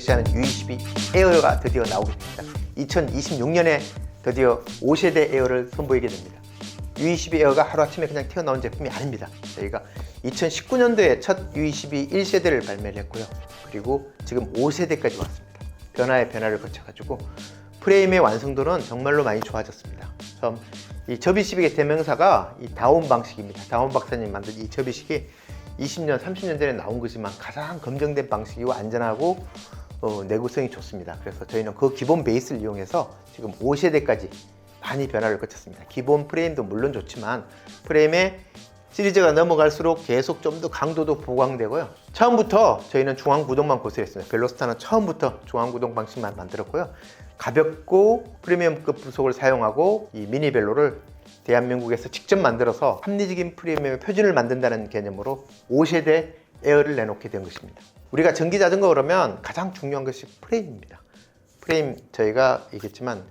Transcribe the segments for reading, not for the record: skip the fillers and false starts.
제시하는 U22 에어가 드디어 나오게 됩니다. 2026년에 드디어 5세대 에어를 선보이게 됩니다. U22 에어가 하루아침에 그냥 튀어나온 제품이 아닙니다. 저희가 2019년도에 첫 U22 1세대를 발매를 했고요. 그리고 지금 5세대까지 왔습니다. 변화의 변화를 거쳐가지고 프레임의 완성도는 정말로 많이 좋아졌습니다. 처음 이 접이식의 대명사가 이 다운 방식입니다. 다운 박사님 만든 이 접이식이 20년, 30년 전에 나온 거지만 가장 검증된 방식이고 안전하고 내구성이 좋습니다. 그래서 저희는 그 기본 베이스를 이용해서 지금 5세대까지 많이 변화를 거쳤습니다. 기본 프레임도 물론 좋지만 프레임의 시리즈가 넘어갈수록 계속 좀 더 강도도 보강되고요. 처음부터 저희는 중앙 구동만 고수했습니다. 벨로스타는 처음부터 중앙 구동 방식만 만들었고요. 가볍고 프리미엄급 부속을 사용하고 이 미니 벨로를 대한민국에서 직접 만들어서 합리적인 프리미엄의 표준을 만든다는 개념으로 5세대 에어를 내놓게 된 것입니다. 우리가 전기 자전거 그러면 가장 중요한 것이 프레임입니다. 프레임 저희가 얘기했지만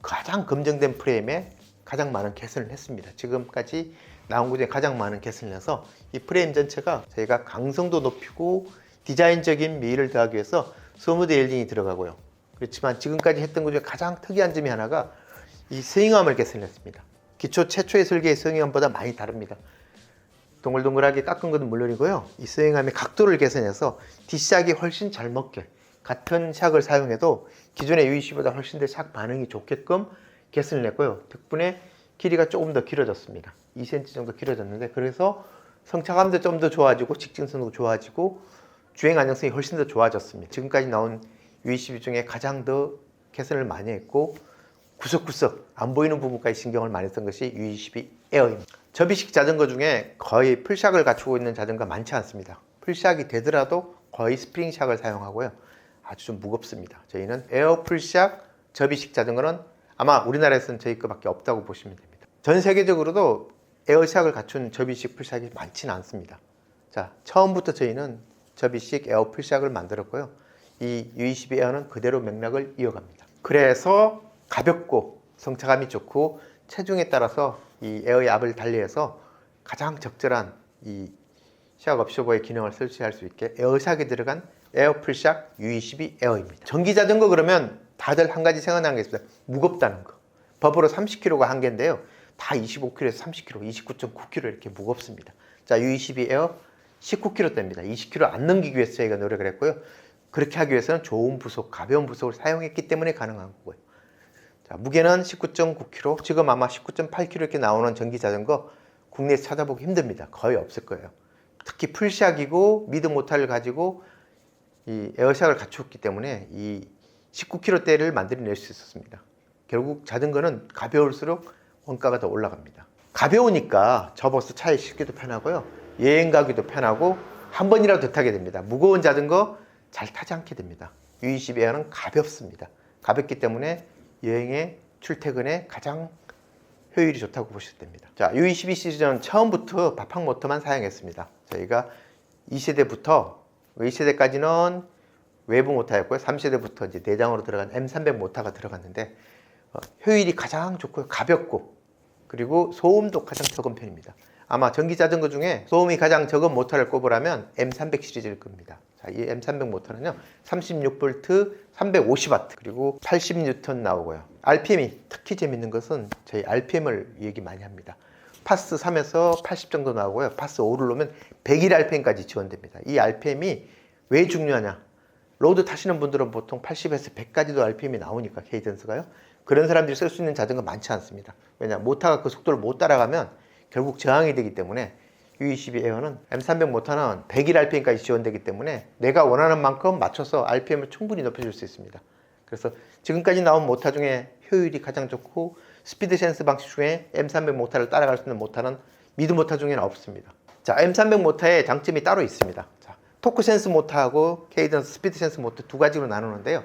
가장 검증된 프레임에 가장 많은 개선을 했습니다. 지금까지 나온 것 중에 가장 많은 개선을 해서 이 프레임 전체가 저희가 강성도 높이고 디자인적인 미를 더하기 위해서 스무드 웰딩이 들어가고요. 그렇지만 지금까지 했던 것 중에 가장 특이한 점이 하나가 이 스윙암을 개선했습니다. 기초 최초의 설계의 스윙암보다 많이 다릅니다. 동글동글하게 깎은 것은 물론이고요. 이 스윙암의 각도를 개선해서 뒷샥이 훨씬 잘 먹게 같은 샥을 사용해도 기존의 U22보다 훨씬 더 샥 반응이 좋게끔 개선을 했고요. 덕분에 길이가 조금 더 길어졌습니다. 2cm 정도 길어졌는데 그래서 성차감도 좀 더 좋아지고 직진성도 좋아지고 주행 안정성이 훨씬 더 좋아졌습니다. 지금까지 나온 U22 중에 가장 더 개선을 많이 했고 구석구석 안 보이는 부분까지 신경을 많이 쓴 것이 U22 에어입니다. 접이식 자전거 중에 거의 풀샥을 갖추고 있는 자전거가 많지 않습니다. 풀샥이 되더라도 거의 스프링샥을 사용하고요. 아주 좀 무겁습니다. 저희는 에어 풀샥 접이식 자전거는 아마 우리나라에서는 저희 거밖에 없다고 보시면 됩니다. 전 세계적으로도 에어샥을 갖춘 접이식 풀샥이 많지는 않습니다. 자, 처음부터 저희는 접이식 에어 풀샥을 만들었고요. 이 U22 에어는 그대로 맥락을 이어갑니다. 그래서 가볍고 성차감이 좋고 체중에 따라서 이 에어의 압을 달리해서 가장 적절한 이 샥 업쇼버의 기능을 설치할 수 있게 에어샥이 들어간 에어 풀샥 U22 에어입니다. 전기 자전거 그러면 다들 한 가지 생각나는 게 있습니다. 무겁다는 거. 법으로 30kg가 한계인데요. 다 25kg에서 30kg, 29.9kg 이렇게 무겁습니다. 자, U22 에어 19kg대입니다. 20kg 안 넘기기 위해서 저희가 노력을 했고요. 그렇게 하기 위해서는 좋은 부속, 가벼운 부속을 사용했기 때문에 가능한 거고요. 자, 무게는 19.9kg, 지금 아마 19.8kg 이렇게 나오는 전기 자전거 국내에서 찾아보기 힘듭니다. 거의 없을 거예요. 특히 풀샥이고 미드 모터를 가지고 이 에어샥을 갖추었기 때문에 이 19kg대를 만들어낼 수 있었습니다. 결국 자전거는 가벼울수록 원가가 더 올라갑니다. 가벼우니까 접어서 차에 싣기도 편하고요. 여행 가기도 편하고 한 번이라도 더 타게 됩니다. 무거운 자전거 잘 타지 않게 됩니다. U22 에어는 가볍습니다. 가볍기 때문에 여행에 출퇴근에 가장 효율이 좋다고 보셔도 됩니다. 자, U22 시리즈는 처음부터 바팡 모터만 사용했습니다. 저희가 2세대부터 2세대까지는 외부 모터였고요. 3세대부터 이제 내장으로 들어간 M300 모터가 들어갔는데 효율이 가장 좋고요. 가볍고 그리고 소음도 가장 적은 편입니다. 아마 전기 자전거 중에 소음이 가장 적은 모터를 꼽으라면 M300 시리즈일 겁니다. 자, 이 M300 모터는요 36V 350W 그리고 80N 나오고요. RPM이 특히 재밌는 것은 저희 RPM을 얘기 많이 합니다. 파스 3에서 80 정도 나오고요. 파스 5를 놓으면 101 RPM까지 지원됩니다. 이 RPM이 왜 중요하냐? 로드 타시는 분들은 보통 80에서 100까지도 RPM이 나오니까 케이던스가요. 그런 사람들이 쓸 수 있는 자전거 많지 않습니다. 왜냐, 모터가 그 속도를 못 따라가면 결국 저항이 되기 때문에 U22 에어는 M300 모터는 101 RPM까지 지원되기 때문에 내가 원하는 만큼 맞춰서 RPM을 충분히 높여줄 수 있습니다. 그래서 지금까지 나온 모터 중에 효율이 가장 좋고 스피드 센스 방식 중에 M300 모터를 따라갈 수 있는 모터는 미드 모터 중에는 없습니다. 자, M300 모터의 장점이 따로 있습니다. 자, 토크 센스 모터하고 케이던스 스피드 센스 모터 두 가지로 나누는데요.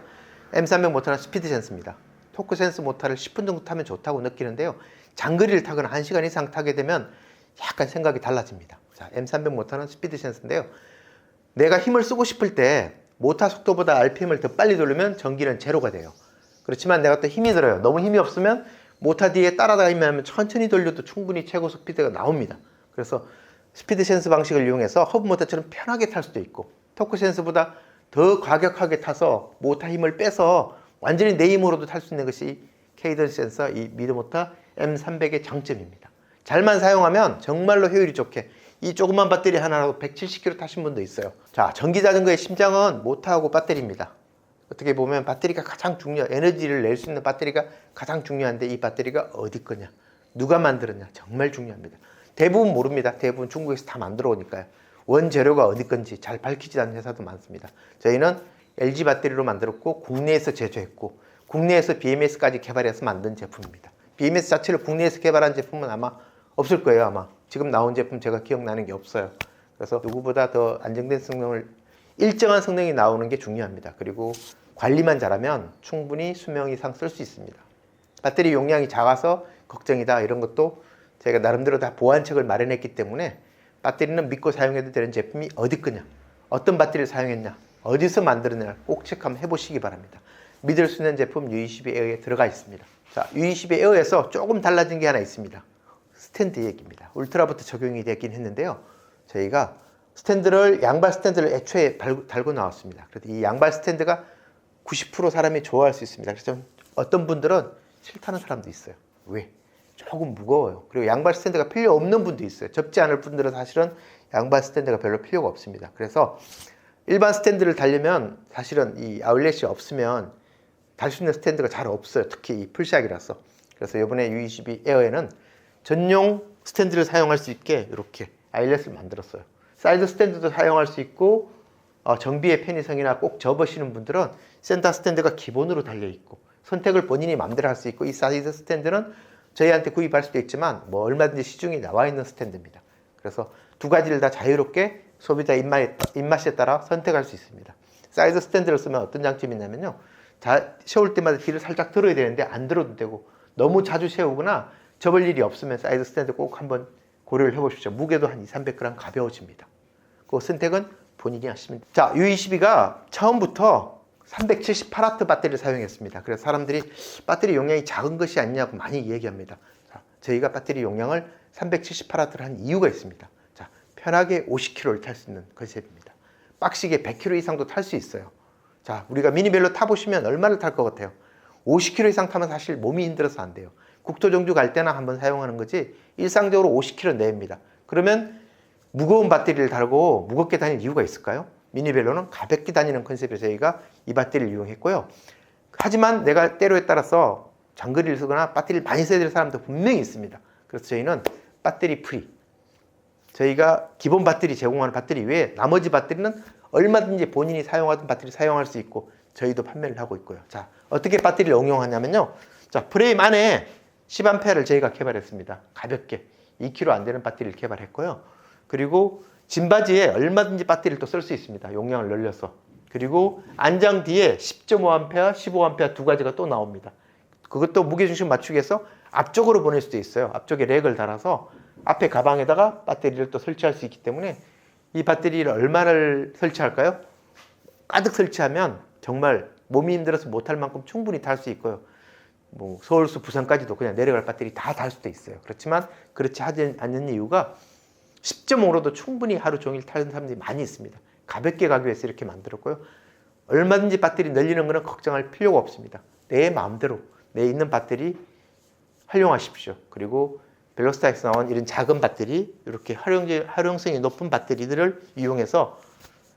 M300 모터는 스피드 센스입니다. 토크 센스 모터를 10분 정도 타면 좋다고 느끼는데요. 장거리를 타거나 1시간 이상 타게 되면 약간 생각이 달라집니다. 자, M300 모터는 스피드 센스인데요. 내가 힘을 쓰고 싶을 때 모터 속도보다 RPM을 더 빨리 돌리면 전기는 제로가 돼요. 그렇지만 내가 또 힘이 들어요. 너무 힘이 없으면 모터 뒤에 따라다니면 천천히 돌려도 충분히 최고 스피드가 나옵니다. 그래서 스피드 센스 방식을 이용해서 허브 모터처럼 편하게 탈 수도 있고 토크 센스보다 더 과격하게 타서 모터 힘을 빼서 완전히 내 힘으로도 탈 수 있는 것이 케이던스 센서 이 미드모터 M300의 장점입니다. 잘만 사용하면 정말로 효율이 좋게 이 조그만 배터리 하나로 170km 타신 분도 있어요. 자, 전기자전거의 심장은 모터하고 배터리입니다. 어떻게 보면 배터리가 가장 에너지를 낼 수 있는 배터리가 가장 중요한데 이 배터리가 어디 거냐, 누가 만들었냐, 정말 중요합니다. 대부분 모릅니다. 대부분 중국에서 다 만들어 오니까요. 원재료가 어디 건지 잘 밝히지 않는 회사도 많습니다. 저희는 LG 배터리로 만들었고 국내에서 제조했고 국내에서 BMS까지 개발해서 만든 제품입니다. BMS 자체를 국내에서 개발한 제품은 아마 없을 거예요. 아마 지금 나온 제품 제가 기억나는 게 없어요. 그래서 누구보다 더 안정된 성능을, 일정한 성능이 나오는 게 중요합니다. 그리고 관리만 잘하면 충분히 수명 이상 쓸 수 있습니다. 배터리 용량이 작아서 걱정이다 이런 것도 저희가 나름대로 다 보완책을 마련했기 때문에 배터리는 믿고 사용해도 되는 제품이 어디 거냐, 어떤 배터리를 사용했냐, 어디서 만들었냐 꼭 체크 한번 해보시기 바랍니다. 믿을 수 있는 제품 U22 에어에 들어가 있습니다. 자, U22 에어에서 조금 달라진 게 하나 있습니다. 스탠드 얘기입니다. 울트라부터 적용이 되긴 했는데요. 저희가 양발 스탠드를 애초에 달고 나왔습니다. 그래서 이 양발 스탠드가 90% 사람이 좋아할 수 있습니다. 그래서 어떤 분들은 싫다는 사람도 있어요. 왜? 조금 무거워요. 그리고 양발 스탠드가 필요 없는 분도 있어요. 접지 않을 분들은 사실은 양발 스탠드가 별로 필요가 없습니다. 그래서 일반 스탠드를 달려면 사실은 이 아울렛이 없으면 달 수 있는 스탠드가 잘 없어요. 특히 이 풀샥이라서. 그래서 이번에 U22 에어에는 전용 스탠드를 사용할 수 있게 이렇게 아일렛을 만들었어요. 사이드 스탠드도 사용할 수 있고 정비의 편의성이나 꼭 접으시는 분들은 센터 스탠드가 기본으로 달려있고 선택을 본인이 마음대로 할 수 있고 이 사이드 스탠드는 저희한테 구입할 수도 있지만 뭐 얼마든지 시중에 나와 있는 스탠드입니다. 그래서 두 가지를 다 자유롭게 소비자 입맛에 따라 선택할 수 있습니다. 사이드 스탠드를 쓰면 어떤 장점이 있냐면요. 세울 때마다 뒤를 살짝 들어야 되는데 안 들어도 되고 너무 자주 세우거나 접을 일이 없으면 사이드 스탠드 꼭 한번 고려를 해보십시오. 무게도 한 200~300g 가벼워집니다. 그 선택은 본인이 하시면 됩니다. 자, U22가 처음부터 378W 배터리를 사용했습니다. 그래서 사람들이 배터리 용량이 작은 것이 아니냐고 많이 얘기합니다. 자, 저희가 배터리 용량을 378W를 한 이유가 있습니다. 자, 편하게 50km를 탈 수 있는 컨셉입니다. 빡시게 100km 이상도 탈 수 있어요. 자, 우리가 미니벨로 타보시면 얼마를 탈 것 같아요? 50km 이상 타면 사실 몸이 힘들어서 안 돼요. 국토정주 갈 때나 한번 사용하는 거지 일상적으로 50km 내입니다. 그러면 무거운 배터리를 달고 무겁게 다닐 이유가 있을까요? 미니벨로는 가볍게 다니는 컨셉에서 저희가 이 배터리를 이용했고요. 하지만 내가 때로에 따라서 장거리를 쓰거나 배터리를 많이 써야 될 사람도 분명히 있습니다. 그래서 저희는 배터리 프리, 저희가 기본 배터리 제공하는 배터리 외에 나머지 배터리는 얼마든지 본인이 사용하던 배터리 사용할 수 있고 저희도 판매를 하고 있고요. 자, 어떻게 배터리를 응용하냐면요. 자, 프레임 안에 10A를 저희가 개발했습니다. 가볍게 2kg 안 되는 배터리를 개발했고요. 그리고 짐바지에 얼마든지 배터리를 또 쓸 수 있습니다. 용량을 늘려서. 그리고 안장 뒤에 10.5A, 15A 두 가지가 또 나옵니다. 그것도 무게중심 맞추기 위해서 앞쪽으로 보낼 수도 있어요. 앞쪽에 렉을 달아서 앞에 가방에다가 배터리를 또 설치할 수 있기 때문에 이 배터리를 얼마를 설치할까요? 가득 설치하면 정말 몸이 힘들어서 못할 만큼 충분히 탈 수 있고요. 뭐 서울서 부산까지도 그냥 내려갈 배터리 다 달 수도 있어요. 그렇지만 그렇지 하지 않는 이유가 10.5로도 충분히 하루 종일 타는 사람들이 많이 있습니다. 가볍게 가기 위해서 이렇게 만들었고요. 얼마든지 배터리 늘리는 것은 걱정할 필요가 없습니다. 내 마음대로 내 있는 배터리 활용하십시오. 그리고 벨로스타에서 나온 이런 작은 배터리, 이렇게 활용성이 높은 배터리들을 이용해서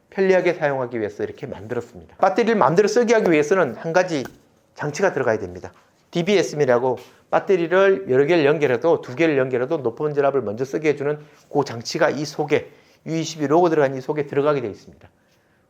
편리하게 사용하기 위해서 이렇게 만들었습니다. 배터리를 마음대로 쓰게 하기 위해서는 한 가지 장치가 들어가야 됩니다. DBSM이라고 배터리를 여러 개를 연결해도 두 개를 연결해도 높은 전압을 먼저 쓰게 해주는 그 장치가 이 속에 U22 로고 들어간 이 속에 들어가게 되어 있습니다.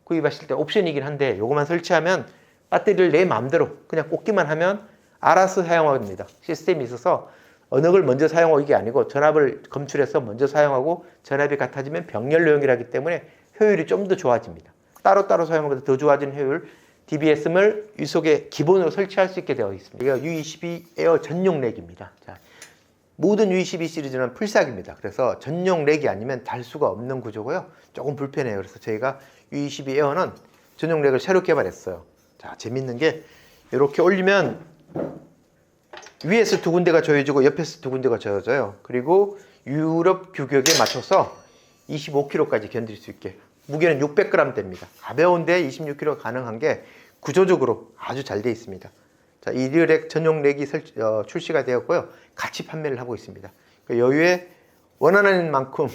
구입하실 때 옵션이긴 한데 이것만 설치하면 배터리를 내 마음대로 그냥 꽂기만 하면 알아서 사용합니다. 시스템이 있어서 어느 걸 먼저 사용하고 이게 아니고 전압을 검출해서 먼저 사용하고 전압이 같아지면 병렬로 연결하기 때문에 효율이 좀 더 좋아집니다. 따로따로 사용하면 더 좋아진 효율, DBSM을 이 속에 기본으로 설치할 수 있게 되어 있습니다. 이거 U22 에어 전용 렉입니다. 자, 모든 U22 시리즈는 풀샥입니다. 그래서 전용 렉이 아니면 달 수가 없는 구조고요. 조금 불편해요. 그래서 저희가 U22 에어는 전용 렉을 새로 개발했어요. 자, 재밌는 게 이렇게 올리면 위에서 두 군데가 조여지고 옆에서 두 군데가 조여져요. 그리고 유럽 규격에 맞춰서 25kg까지 견딜 수 있게 무게는 600g 됩니다. 가벼운데 26km 가능한 게 구조적으로 아주 잘 되어 있습니다. 자, 이 리어렉 전용 렉이 출시가 되었고요. 같이 판매를 하고 있습니다. 여유에 원하는 만큼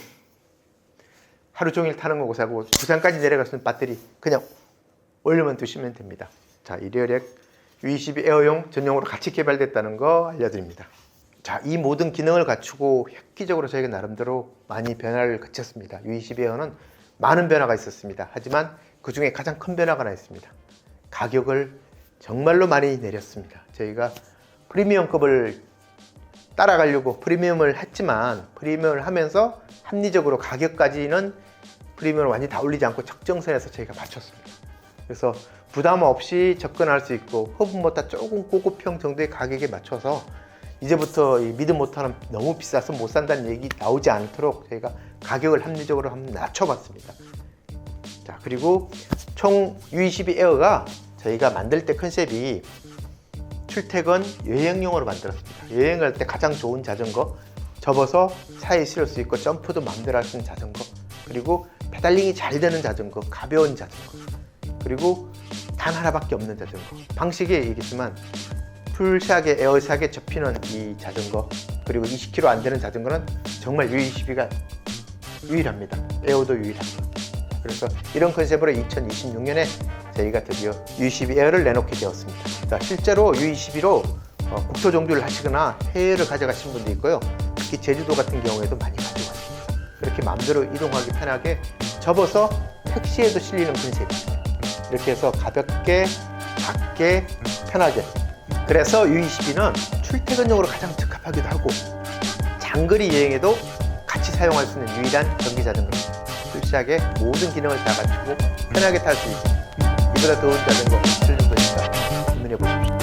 하루 종일 타는 거고 사고 부산까지 내려갈 수 있는 배터리 그냥 올려만 두시면 됩니다. 자, 이 리어렉 U22 에어용 전용으로 같이 개발됐다는 거 알려드립니다. 자, 이 모든 기능을 갖추고 획기적으로 저희가 나름대로 많이 변화를 거쳤습니다. U22 에어는 많은 변화가 있었습니다. 하지만 그 중에 가장 큰 변화가 하나 있습니다. 가격을 정말로 많이 내렸습니다. 저희가 프리미엄급을 따라가려고 프리미엄을 했지만 프리미엄을 하면서 합리적으로 가격까지는 프리미엄을 완전히 다 올리지 않고 적정선에서 저희가 맞췄습니다. 그래서 부담 없이 접근할 수 있고 허브보다 조금 고급형 정도의 가격에 맞춰서 이제부터 이 미드모터는 너무 비싸서 못 산다는 얘기 나오지 않도록 저희가 가격을 합리적으로 한번 낮춰봤습니다. 자, 그리고 총 U22 에어가 저희가 만들 때 컨셉이 출퇴근 여행용으로 만들었습니다. 여행 갈 때 가장 좋은 자전거, 접어서 차에 실을 수 있고 점프도 마음대로 할 수 있는 자전거, 그리고 페달링이 잘 되는 자전거, 가벼운 자전거, 그리고 단 하나밖에 없는 자전거. 방식에 얘기했지만 풀샷에 에어샷에 접히는 이 자전거, 그리고 20km 안 되는 자전거는 정말 U22가 유일합니다. 에어도 유일합니다. 그래서 이런 컨셉으로 2026년에 저희가 드디어 U22 에어를 내놓게 되었습니다. 자, 실제로 U22로 국토 정류를 하시거나 해외를 가져가신 분도 있고요. 특히 제주도 같은 경우에도 많이 가져갔습니다. 이렇게 마음대로 이동하기 편하게 접어서 택시에도 실리는 컨셉입니다. 이렇게 해서 가볍게, 작게, 편하게. 그래서 U22는 출퇴근용으로 가장 적합하기도 하고 장거리 여행에도 같이 사용할 수 있는 유일한 전기 자전거입니다. 풀시하게 모든 기능을 다 갖추고 편하게 탈 수 있습니다. 이보다 더운 자전거 없을 정도니까 주문해 보십시오.